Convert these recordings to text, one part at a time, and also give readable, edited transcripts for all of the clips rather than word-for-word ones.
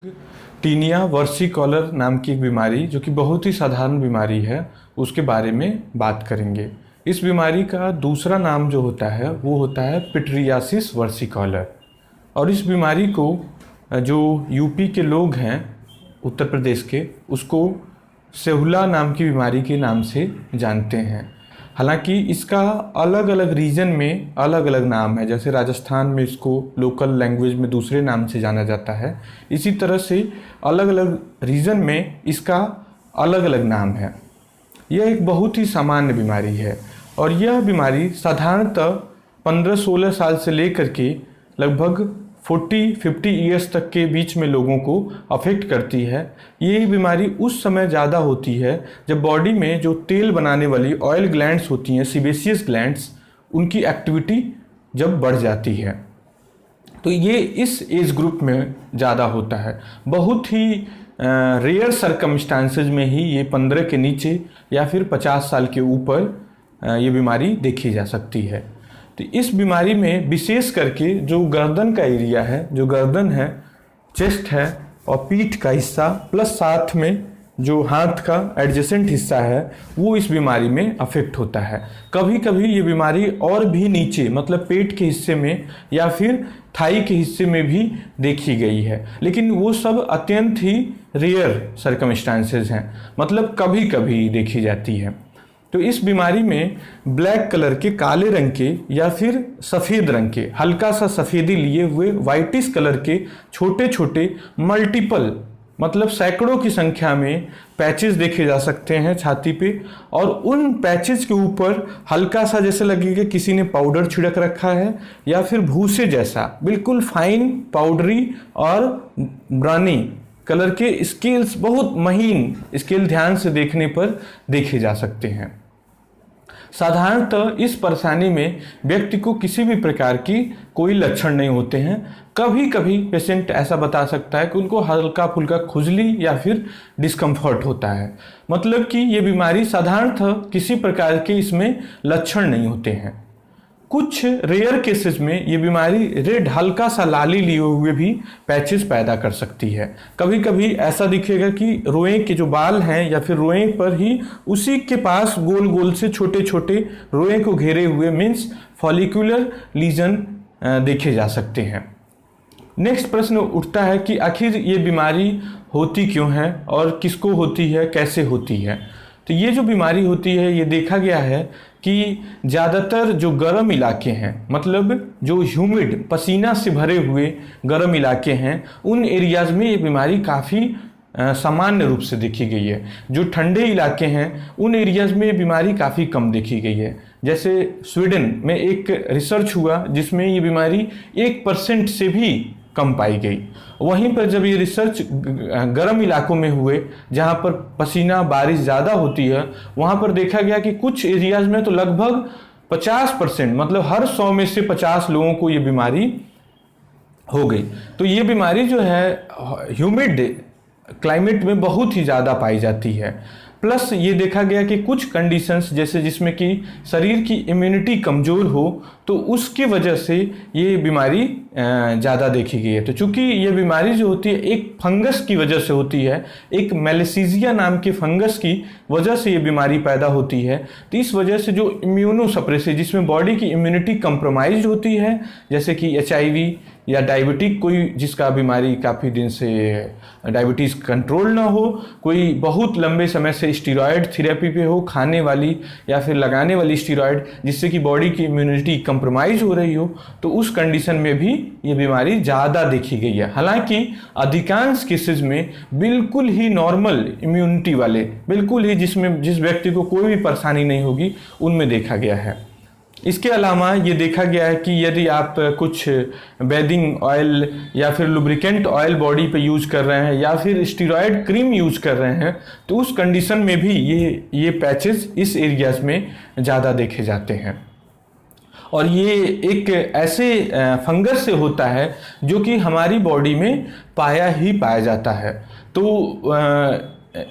Taenia versicolor नाम की एक बीमारी जो कि बहुत ही साधारण बीमारी है, उसके बारे में बात करेंगे। इस बीमारी का दूसरा नाम जो होता है वो होता है पिट्रियासिस वर्सिकोलर। और इस बीमारी को जो यूपी के लोग हैं, उत्तर प्रदेश के, उसको सेहुला नाम की बीमारी के नाम से जानते हैं। हालांकि इसका अलग अलग रीजन में अलग अलग नाम है। जैसे राजस्थान में इसको लोकल लैंग्वेज में दूसरे नाम से जाना जाता है, इसी तरह से अलग अलग रीजन में इसका अलग अलग नाम है। यह एक बहुत ही सामान्य बीमारी है और यह बीमारी साधारणतः 15-16 साल से लेकर के लगभग 40-50 ईयर्स तक के बीच में लोगों को अफेक्ट करती है। ये बीमारी उस समय ज़्यादा होती है जब बॉडी में जो तेल बनाने वाली ऑयल ग्लैंड्स होती हैं, सीबेसियस ग्लैंड्स, उनकी एक्टिविटी जब बढ़ जाती है। तो ये इस एज ग्रुप में ज़्यादा होता है। बहुत ही रेयर सर्कमस्टांसेस में ही ये 15 के नीचे या फिर 50 साल के ऊपर ये बीमारी देखी जा सकती है। तो इस बीमारी में विशेष करके जो गर्दन का एरिया है, जो गर्दन है, चेस्ट है और पीठ का हिस्सा प्लस साथ में जो हाथ का एडजेसेंट हिस्सा है, वो इस बीमारी में अफेक्ट होता है। कभी कभी ये बीमारी और भी नीचे, मतलब पेट के हिस्से में या फिर थाई के हिस्से में भी देखी गई है, लेकिन वो सब अत्यंत ही रेयर सर्कमस्टांसेस हैं, मतलब कभी कभी देखी जाती है। तो इस बीमारी में ब्लैक कलर के, काले रंग के या फिर सफ़ेद रंग के, हल्का सा सफ़ेदी लिए हुए वाइटिश कलर के छोटे छोटे मल्टीपल, मतलब सैकड़ों की संख्या में पैचेस देखे जा सकते हैं छाती पे। और उन पैचेस के ऊपर हल्का सा जैसे लगेगा किसी ने पाउडर छिड़क रखा है या फिर भूसे जैसा बिल्कुल फाइन पाउडरी और ब्राउनी कलर के स्केल्स, बहुत महीन स्केल ध्यान से देखने पर देखे जा सकते हैं। साधारणतः इस परेशानी में व्यक्ति को किसी भी प्रकार की कोई लक्षण नहीं होते हैं। कभी कभी पेशेंट ऐसा बता सकता है कि उनको हल्का फुल्का खुजली या फिर डिस्कम्फर्ट होता है, मतलब कि ये बीमारी साधारणतः किसी प्रकार के इसमें लक्षण नहीं होते हैं। कुछ रेयर केसेस में ये बीमारी रेड, हल्का सा लाली लिए हुए भी पैचेस पैदा कर सकती है। कभी कभी ऐसा दिखेगा कि रोएं के जो बाल हैं या फिर रोएं पर ही उसी के पास गोल गोल से छोटे छोटे रोएं को घेरे हुए मीन्स फॉलिकुलर लीजन देखे जा सकते हैं। नेक्स्ट प्रश्न उठता है कि आखिर ये बीमारी होती क्यों है और किसको होती है, कैसे होती है। तो ये जो बीमारी होती है, ये देखा गया है कि ज़्यादातर जो गर्म इलाके हैं, मतलब जो ह्यूमिड, पसीना से भरे हुए गर्म इलाके हैं, उन एरियाज़ में ये बीमारी काफ़ी सामान्य रूप से देखी गई है। जो ठंडे इलाके हैं उन एरियाज़ में ये बीमारी काफ़ी कम देखी गई है। जैसे स्वीडन में एक रिसर्च हुआ जिसमें ये बीमारी 1% से भी कम पाई गई। वहीं पर जब ये रिसर्च गर्म इलाकों में हुए जहां पर पसीना बारिश ज़्यादा होती है, वहां पर देखा गया कि कुछ एरियाज में तो लगभग 50%, मतलब हर 100 में से 50 लोगों को ये बीमारी हो गई। तो ये बीमारी जो है ह्यूमिड क्लाइमेट में बहुत ही ज़्यादा पाई जाती है। प्लस ये देखा गया कि कुछ कंडीशंस जैसे जिसमें कि शरीर की इम्यूनिटी कमज़ोर हो, तो उसकी वजह से ये बीमारी ज़्यादा देखी गई है। तो चूँकि ये बीमारी जो होती है एक फंगस की वजह से होती है, एक मैलेसीजिया नाम के फंगस की वजह से ये बीमारी पैदा होती है। तो इस वजह से जो इम्यूनोसप्रेसिव, जिसमें बॉडी की इम्यूनिटी कंप्रोमाइज होती है, जैसे कि HIV या डायबिटिक, कोई जिसका बीमारी काफ़ी दिन से डायबिटीज़ कंट्रोल ना हो, कोई बहुत लंबे समय से स्टीरॉयड थेरेपी पे हो, खाने वाली या फिर लगाने वाली स्टीरॉयड, जिससे कि बॉडी की इम्यूनिटी कंप्रोमाइज हो रही हो, तो उस कंडीशन में भी ये बीमारी ज़्यादा देखी गई है। हालांकि अधिकांश केसेस में बिल्कुल ही नॉर्मल इम्यूनिटी वाले, बिल्कुल ही जिस व्यक्ति को कोई भी परेशानी नहीं होगी, उनमें देखा गया है। इसके अलावा ये देखा गया है कि यदि आप कुछ बेदिंग ऑयल या फिर लुब्रिकेंट ऑयल बॉडी पे यूज कर रहे हैं या फिर स्टीरॉयड क्रीम यूज कर रहे हैं, तो उस कंडीशन में भी ये पैचेस इस एरियाज में ज़्यादा देखे जाते हैं। और ये एक ऐसे फंगस से होता है जो कि हमारी बॉडी में पाया जाता है। तो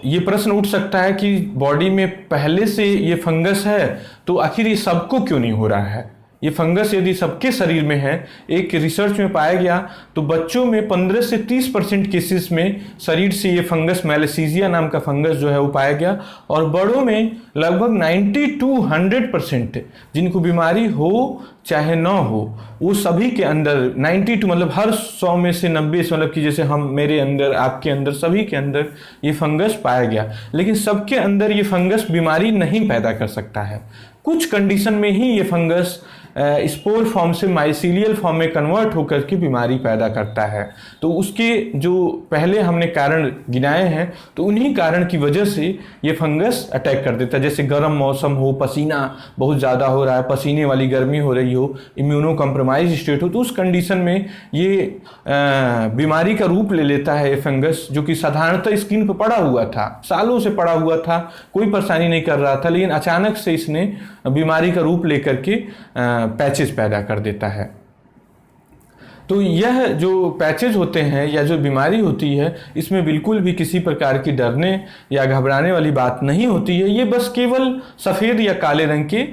ये प्रश्न उठ सकता है कि बॉडी में पहले से ये फंगस है, तो आखिर ये सबको क्यों नहीं हो रहा है। ये फंगस यदि सबके शरीर में है, एक रिसर्च में पाया गया तो बच्चों में 15 से 30% केसेस में शरीर से ये फंगस मैलेसीजिया नाम का फंगस जो है वो पाया गया, और बड़ों में लगभग 90 to 100% जिनको बीमारी हो चाहे ना हो वो सभी के अंदर 92 मतलब हर 100 में से 90 से, मतलब कि जैसे हम मेरे अंदर आपके अंदर सभी के अंदर ये फंगस पाया गया। लेकिन सबके अंदर ये फंगस बीमारी नहीं पैदा कर सकता है। कुछ कंडीशन में ही ये फंगस स्पोर फॉर्म से माइसीलियल फॉर्म में कन्वर्ट होकर के बीमारी पैदा करता है। तो उसके जो पहले हमने कारण गिनाए हैं तो उन्हीं कारण की वजह से ये फंगस अटैक कर देता है। जैसे गर्म मौसम हो, पसीना बहुत ज़्यादा हो रहा है, पसीने वाली गर्मी हो रही हो, इम्यूनो कॉम्प्रोमाइज स्टेट हो, तो उस कंडीशन में ये बीमारी का रूप ले लेता है। ये फंगस जो कि साधारणतः स्किन पर पड़ा हुआ था, सालों से पड़ा हुआ था, कोई परेशानी नहीं कर रहा था, लेकिन अचानक से इसने बीमारी का रूप लेकर के पैचेस पैदा कर देता है। तो यह जो पैचेज होते हैं या जो बीमारी होती है, इसमें बिल्कुल भी किसी प्रकार की डरने या घबराने वाली बात नहीं होती है। ये बस केवल सफ़ेद या काले रंग के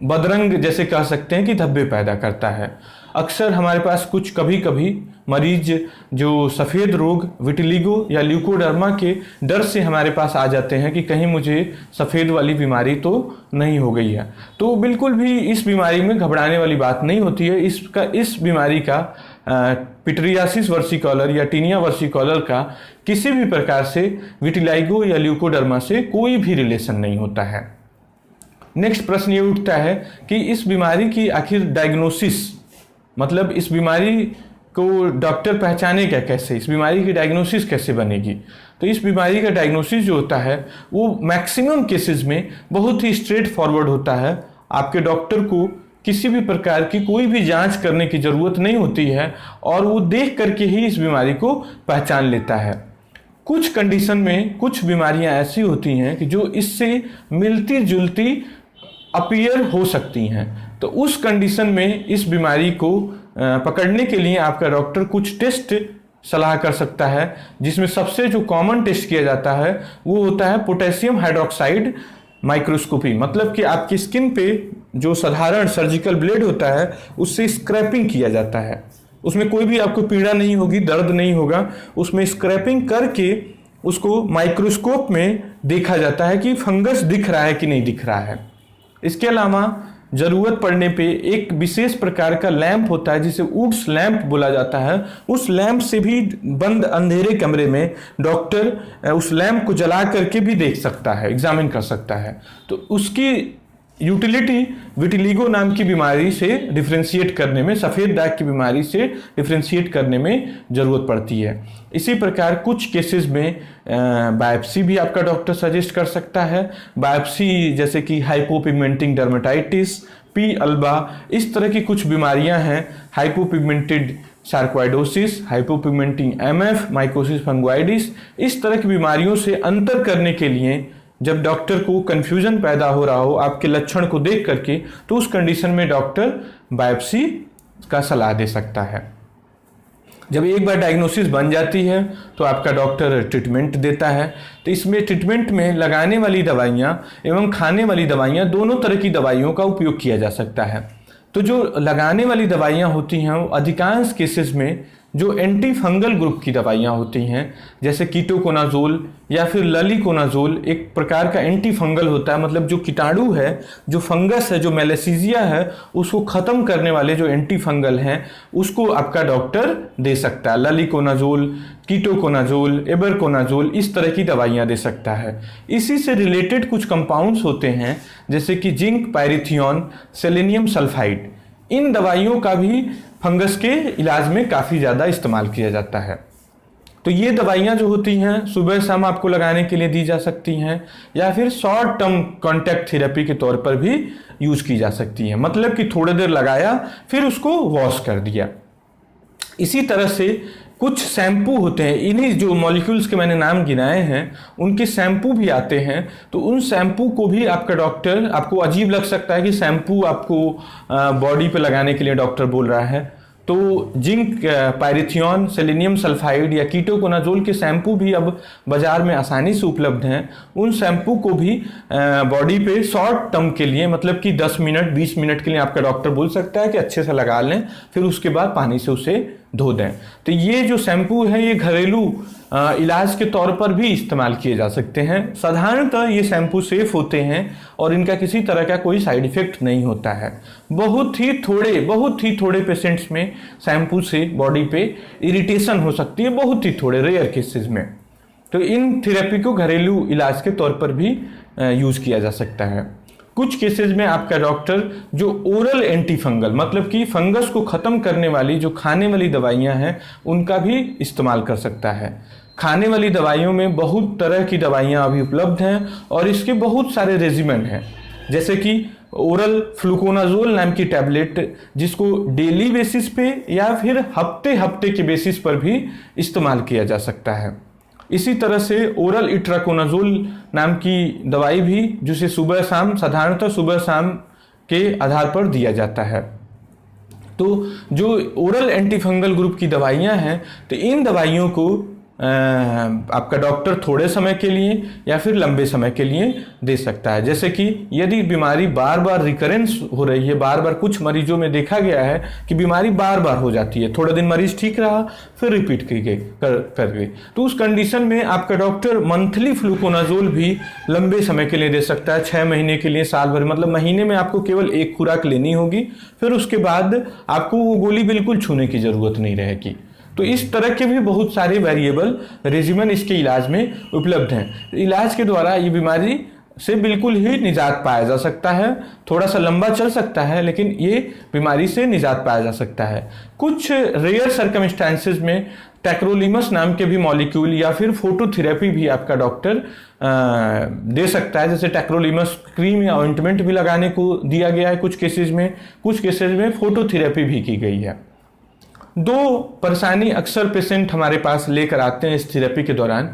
बदरंग जैसे कह सकते हैं कि धब्बे पैदा करता है। अक्सर हमारे पास कुछ कभी कभी मरीज जो सफ़ेद रोग विटिलिगो या ल्यूकोडर्मा के डर से हमारे पास आ जाते हैं कि कहीं मुझे सफ़ेद वाली बीमारी तो नहीं हो गई है। तो बिल्कुल भी इस बीमारी में घबराने वाली बात नहीं होती है। इस बीमारी का पिट्रियासिस वर्सिकोलर या टीनिया वर्सिकोलर का किसी भी प्रकार से विटिलिगो या ल्यूकोडर्मा से कोई भी रिलेशन नहीं होता है। नेक्स्ट प्रश्न ये उठता है कि इस बीमारी की आखिर डायग्नोसिस, मतलब इस बीमारी को डॉक्टर पहचाने क्या, कैसे इस बीमारी की डायग्नोसिस कैसे बनेगी। तो इस बीमारी का डायग्नोसिस जो होता है वो मैक्सिमम केसेस में बहुत ही स्ट्रेट फॉरवर्ड होता है। आपके डॉक्टर को किसी भी प्रकार की कोई भी जांच करने की ज़रूरत नहीं होती है और वो देख करके ही इस बीमारी को पहचान लेता है। कुछ कंडीशन में कुछ बीमारियां ऐसी होती हैं कि जो इससे मिलती जुलती अपीयर हो सकती हैं। तो उस कंडीशन में इस बीमारी को पकड़ने के लिए आपका डॉक्टर कुछ टेस्ट सलाह कर सकता है, जिसमें सबसे जो कॉमन टेस्ट किया जाता है वो होता है पोटेशियम हाइड्रोक्साइड माइक्रोस्कोपी। मतलब कि आपकी स्किन पे जो साधारण सर्जिकल ब्लेड होता है उससे स्क्रैपिंग किया जाता है। उसमें कोई भी आपको पीड़ा नहीं होगी, दर्द नहीं होगा। उसमें स्क्रैपिंग करके उसको माइक्रोस्कोप में देखा जाता है कि फंगस दिख रहा है कि नहीं दिख रहा है। इसके अलावा ज़रूरत पड़ने पे एक विशेष प्रकार का लैंप होता है जिसे वुड्स लैंप बोला जाता है। उस लैंप से भी बंद अंधेरे कमरे में डॉक्टर उस लैंप को जला करके भी देख सकता है, एग्जामिन कर सकता है। तो उसकी यूटिलिटी विटिलिगो नाम की बीमारी से डिफ्रेंशिएट करने में, सफ़ेद दाग की बीमारी से डिफ्रेंशिएट करने में ज़रूरत पड़ती है। इसी प्रकार कुछ केसेस में बायोप्सी भी आपका डॉक्टर सजेस्ट कर सकता है। बायोप्सी जैसे कि हाइपोपिगमेंटिंग डर्मेटाइटिस, पी अल्बा, इस तरह की कुछ बीमारियां हैं। Hypopigmented sarcoidosis, hypopigmenting MF, mycosis फंगोइडिस, इस तरह की बीमारियों से अंतर करने के लिए जब डॉक्टर को कन्फ्यूजन पैदा हो रहा हो आपके लक्षण को देख करके, तो उस कंडीशन में डॉक्टर बायोप्सी का सलाह दे सकता है। जब एक बार डायग्नोसिस बन जाती है तो आपका डॉक्टर ट्रीटमेंट देता है। तो इसमें ट्रीटमेंट में लगाने वाली दवाइयाँ एवं खाने वाली दवाइयाँ, दोनों तरह की दवाइयों का उपयोग किया जा सकता है। तो जो लगाने वाली दवाइयाँ होती हैं वो अधिकांश केसेस में जो एंटी फंगल ग्रुप की दवाइयाँ होती हैं, जैसे कीटोकोनाजोल या फिर ललीकोनाजोल, एक प्रकार का एंटी फंगल होता है। मतलब जो कीटाणु है, जो फंगस है, जो मैलेसीजिया है, उसको ख़त्म करने वाले जो एंटी फंगल हैं उसको आपका डॉक्टर दे सकता है। ललीकोनाजोल, कीटोकोनाजोल, एबरकोनाजोल, इस तरह की दवाइयाँ दे सकता है। इसी से रिलेटेड कुछ कंपाउंड्स होते हैं जैसे कि जिंक, पायरिथियन, सेलेनियम सल्फाइड, इन दवाइयों का भी फंगस के इलाज में काफ़ी ज़्यादा इस्तेमाल किया जाता है। तो ये दवाइयाँ जो होती हैं सुबह शाम आपको लगाने के लिए दी जा सकती हैं या फिर शॉर्ट टर्म कॉन्टैक्ट थेरेपी के तौर पर भी यूज़ की जा सकती हैं। मतलब कि थोड़ी देर लगाया फिर उसको वॉश कर दिया। इसी तरह से कुछ शैम्पू होते हैं, इन्हीं जो मॉलिक्यूल्स के मैंने नाम गिनाए हैं उनके शैम्पू भी आते हैं। तो उन शैम्पू को भी आपका डॉक्टर, आपको अजीब लग सकता है कि शैम्पू आपको बॉडी पे लगाने के लिए डॉक्टर बोल रहा है, तो जिंक पायरिथियन, सेलेनियम सल्फाइड या कीटोकोनाजोल के शैम्पू भी अब बाजार में आसानी से उपलब्ध हैं। उन शैम्पू को भी बॉडी पे शॉर्ट टर्म के लिए, मतलब कि 10 मिनट 20 मिनट के लिए आपका डॉक्टर बोल सकता है कि अच्छे से लगा लें, फिर उसके बाद पानी से उसे धो दें। तो ये जो शैम्पू है ये घरेलू इलाज के तौर पर भी इस्तेमाल किए जा सकते हैं। साधारणतः ये शैम्पू सेफ होते हैं और इनका किसी तरह का कोई साइड इफेक्ट नहीं होता है। बहुत ही थोड़े पेशेंट्स में शैम्पू से बॉडी पे इरिटेशन हो सकती है, बहुत ही थोड़े रेयर केसेस में। तो इन थेरेपी को घरेलू इलाज के तौर पर भी यूज किया जा सकता है। कुछ केसेस में आपका डॉक्टर जो ओरल एंटी फंगल, मतलब कि फंगस को खत्म करने वाली जो खाने वाली दवाइयां हैं उनका भी इस्तेमाल कर सकता है। खाने वाली दवाइयों में बहुत तरह की दवाइयां अभी उपलब्ध हैं और इसके बहुत सारे रेजिमेंट हैं, जैसे कि ओरल फ्लूकोनाजोल नाम की टैबलेट, जिसको डेली बेसिस पे या फिर हफ्ते के बेसिस पर भी इस्तेमाल किया जा सकता है। इसी तरह से ओरल इट्राकोनाजोल नाम की दवाई भी, जिसे सुबह शाम, साधारणतः सुबह शाम के आधार पर दिया जाता है। तो जो ओरल एंटीफंगल ग्रुप की दवाइयां हैं, तो इन दवाइयों को आपका डॉक्टर थोड़े समय के लिए या फिर लंबे समय के लिए दे सकता है। जैसे कि यदि बीमारी बार बार रिकरेंस हो रही है, बार बार कुछ मरीजों में देखा गया है कि बीमारी बार बार हो जाती है, थोड़े दिन मरीज ठीक रहा फिर रिपीट कर गई, तो उस कंडीशन में आपका डॉक्टर मंथली फ्लूकोनाजोल भी लंबे समय के लिए दे सकता है, 6 महीने के लिए, साल भर, मतलब महीने में आपको केवल एक खुराक लेनी होगी, फिर उसके बाद आपको वो गोली बिल्कुल छूने की जरूरत नहीं रहेगी। तो इस तरह के भी बहुत सारे वेरिएबल रेजिमेन इसके इलाज में उपलब्ध हैं। इलाज के द्वारा ये बीमारी से बिल्कुल ही निजात पाया जा सकता है। थोड़ा सा लंबा चल सकता है, लेकिन ये बीमारी से निजात पाया जा सकता है। कुछ रेयर सर्कमस्टांसेस में टैक्रोलिमस नाम के भी मॉलिक्यूल या फिर फोटोथेरेपी भी आपका डॉक्टर दे सकता है। जैसे टैक्रोलिमस क्रीम या ऑइंटमेंट भी लगाने को दिया गया है कुछ केसेज में फोटोथेरेपी भी की गई है। 2 परेशानी अक्सर पेशेंट हमारे पास लेकर आते हैं इस थेरेपी के दौरान,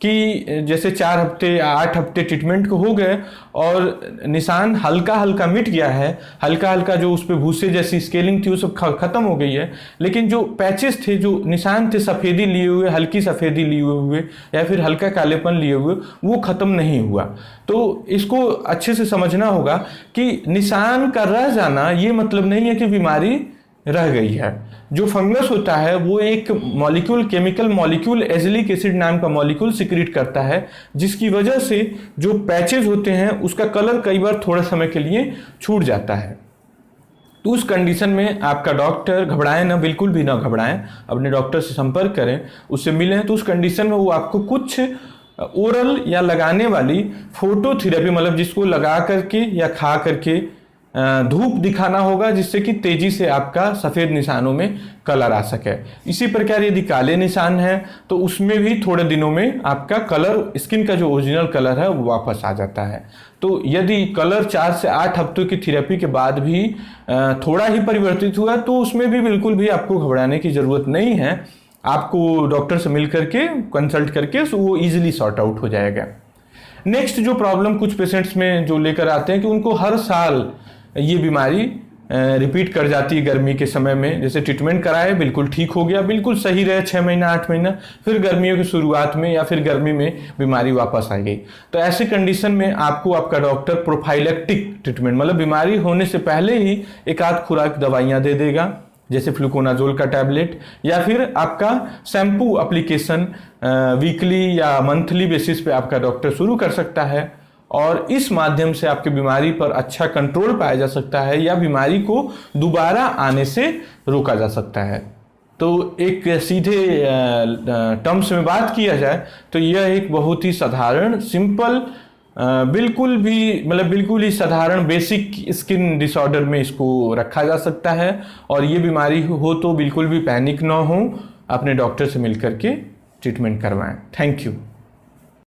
कि जैसे 4 हफ्ते या 8 हफ्ते ट्रीटमेंट को हो गए और निशान हल्का हल्का मिट गया है, हल्का हल्का जो उस पर भूसे जैसी स्केलिंग थी वो सब खत्म हो गई है, लेकिन जो पैचेस थे, जो निशान थे सफ़ेदी लिए हुए, हल्की सफ़ेदी लिए हुए या फिर हल्का कालेपन लिए हुए, वो ख़त्म नहीं हुआ। तो इसको अच्छे से समझना होगा कि निशान का रह जाना ये मतलब नहीं है कि बीमारी रह गई है। जो फंगस होता है वो एक molecule, chemical molecule, azelaic acid नाम का मॉलिक्यूल सिक्रीट करता है, जिसकी वजह से जो पैचेज होते हैं उसका कलर कई बार थोड़े समय के लिए छूट जाता है। तो उस कंडीशन में आपका डॉक्टर घबराएं ना, बिल्कुल भी ना घबराएं, अपने डॉक्टर से संपर्क करें, उससे मिलें। तो उस कंडीशन में वो आपको कुछ ओरल या लगाने वाली फोटोथेरेपी, मतलब जिसको लगा करके या खा करके धूप दिखाना होगा, जिससे कि तेजी से आपका सफ़ेद निशानों में कलर आ सके। इसी प्रकार यदि काले निशान है तो उसमें भी थोड़े दिनों में आपका कलर, स्किन का जो ओरिजिनल कलर है वो वापस आ जाता है। तो यदि कलर 4 से 8 हफ्तों की थेरेपी के बाद भी थोड़ा ही परिवर्तित हुआ तो उसमें भी बिल्कुल भी आपको घबराने की ज़रूरत नहीं है। आपको डॉक्टर से मिल करके, कंसल्ट करके वो ईजिली सॉर्ट आउट हो जाएगा। नेक्स्ट जो प्रॉब्लम कुछ पेशेंट्स में जो लेकर आते हैं कि उनको हर साल ये बीमारी रिपीट कर जाती है गर्मी के समय में। जैसे ट्रीटमेंट कराए, बिल्कुल ठीक हो गया, बिल्कुल सही रहे 6 महीना 8 महीना, फिर गर्मियों की शुरुआत में या फिर गर्मी में बीमारी वापस आ गई। तो ऐसे कंडीशन में आपको आपका डॉक्टर प्रोफाइलेक्टिक ट्रीटमेंट, मतलब बीमारी होने से पहले ही एक आध खुराक दवाइयाँ दे देगा, जैसे फ्लूकोनाजोल का टैबलेट, या फिर आपका शैम्पू एप्लीकेशन वीकली या मंथली बेसिस पे आपका डॉक्टर शुरू कर सकता है, और इस माध्यम से आपकी बीमारी पर अच्छा कंट्रोल पाया जा सकता है या बीमारी को दोबारा आने से रोका जा सकता है। तो एक सीधे टर्म्स में बात किया जाए तो यह एक बहुत ही साधारण, सिंपल, बिल्कुल ही साधारण बेसिक स्किन डिसऑर्डर में इसको रखा जा सकता है। और ये बीमारी हो तो बिल्कुल भी पैनिक ना हो, अपने डॉक्टर से मिल करके ट्रीटमेंट करवाएं। Thank you.